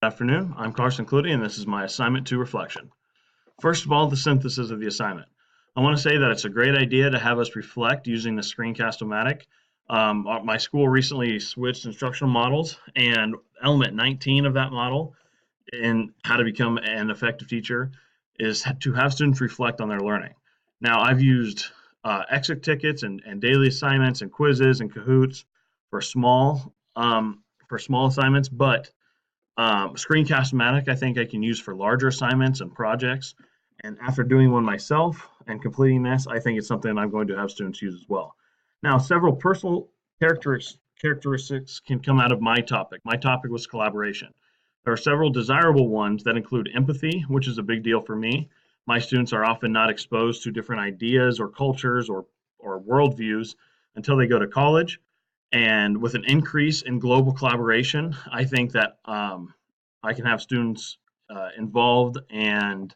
Afternoon. I'm Carson Clutie, and this is my assignment 2 reflection. First of all, the synthesis of the assignment. I want to say that it's a great idea to have us reflect using the Screencast-O-Matic. My school recently switched instructional models, and element 19 of that model in how to become an effective teacher is to have students reflect on their learning. Now, I've used exit tickets and daily assignments and quizzes and Kahoots for small assignments, but Screencast-O-Matic, I think I can use for larger assignments and projects. And after doing one myself and completing this, I think it's something I'm going to have students use as well. Now, several personal characteristics can come out of my topic. My topic was collaboration. There are several desirable ones that include empathy, which is a big deal for me. My students are often not exposed to different ideas or cultures or worldviews until they go to college. And with an increase in global collaboration, I think that I can have students involved and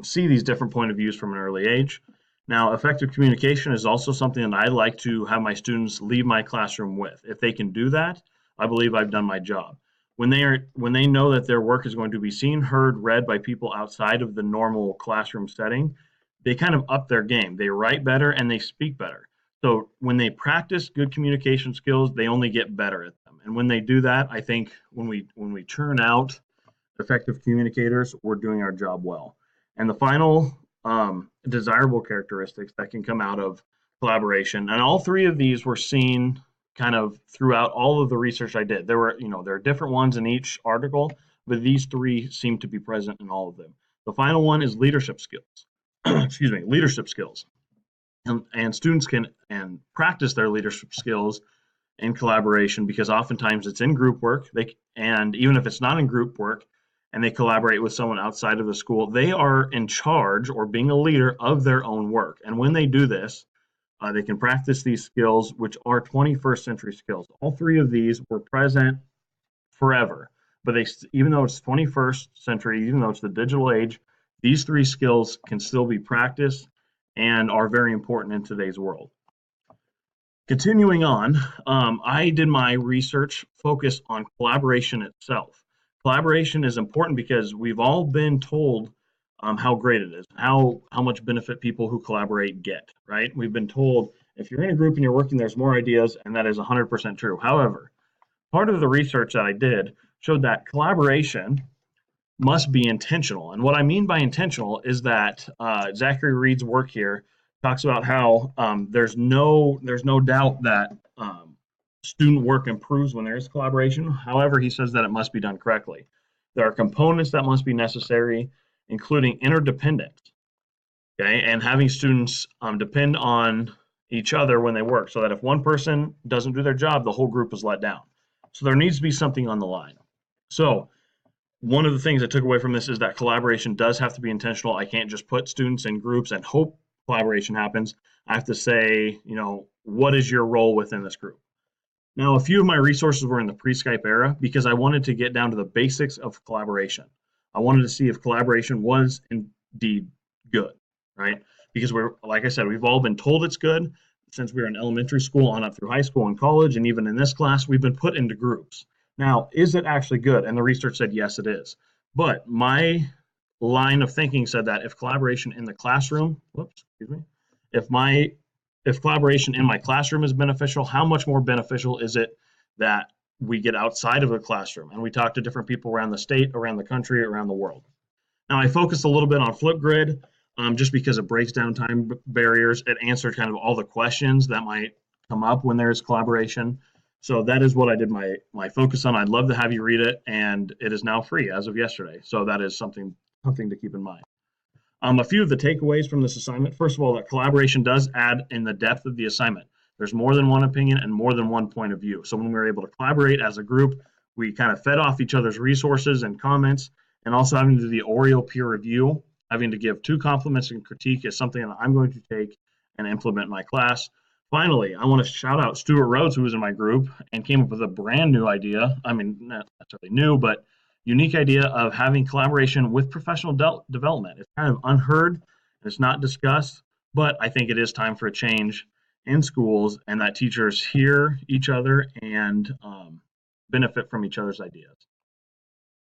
see these different point of views from an early age. Now, effective communication is also something that I like to have my students leave my classroom with. If they can do that, I believe I've done my job. When they know that their work is going to be seen, heard, read by people outside of the normal classroom setting, they kind of up their game. They write better and they speak better. So when they practice good communication skills, they only get better at them. And when they do that, I think when we turn out effective communicators, we're doing our job well. And the final desirable characteristics that can come out of collaboration, and all three of these were seen kind of throughout all of the research I did. There are different ones in each article, but these three seem to be present in all of them. The final one is leadership skills. Excuse me, leadership skills. And students can practice their leadership skills in collaboration because oftentimes it's in group work. And even if it's not in group work and they collaborate with someone outside of the school, they are in charge or being a leader of their own work. And when they do this, they can practice these skills, which are 21st century skills. All three of these were present forever, but even though it's 21st century, even though it's the digital age, these three skills can still be practiced and are very important in today's world. Continuing on, I did my research focused on collaboration itself. Collaboration is important because we've all been told how great it is, how much benefit people who collaborate get, right? We've been told if you're in a group and you're working, there's more ideas, and that is 100% true. However, part of the research that I did showed that collaboration must be intentional. And what I mean by intentional is that Zachary Reed's work here talks about how there's no doubt that student work improves when there is collaboration. However, he says that it must be done correctly. There are components that must be necessary, including interdependence, okay, and having students depend on each other when they work, so that if one person doesn't do their job, the whole group is let down. So there needs to be something on the line. So one of the things I took away from this is that collaboration does have to be intentional. I can't just put students in groups and hope collaboration happens. I have to say, what is your role within this group? Now, a few of my resources were in the pre-Skype era because I wanted to get down to the basics of collaboration. I wanted to see if collaboration was indeed good, right? Because like I said, we've all been told it's good since we were in elementary school on up through high school and college, and even in this class, we've been put into groups. Now, is it actually good? And the research said, yes, it is. But my line of thinking said that if collaboration in the classroom, if collaboration in my classroom is beneficial, how much more beneficial is it that we get outside of the classroom and we talk to different people around the state, around the country, around the world? Now, I focused a little bit on Flipgrid just because it breaks down time barriers. It answered kind of all the questions that might come up when there's collaboration. So that is what I did my focus on. I'd love to have you read it, and it is now free as of yesterday. So that is something to keep in mind. A few of the takeaways from this assignment. First of all, that collaboration does add in the depth of the assignment. There's more than one opinion and more than one point of view. So when we were able to collaborate as a group, we kind of fed off each other's resources and comments, and also having to do the Oriel peer review, having to give 2 compliments and critique is something that I'm going to take and implement in my class. Finally, I want to shout out Stuart Rhodes, who was in my group and came up with a brand new idea. I mean, not necessarily new, but unique idea of having collaboration with professional development. It's kind of unheard, it's not discussed, but I think it is time for a change in schools and that teachers hear each other and benefit from each other's ideas.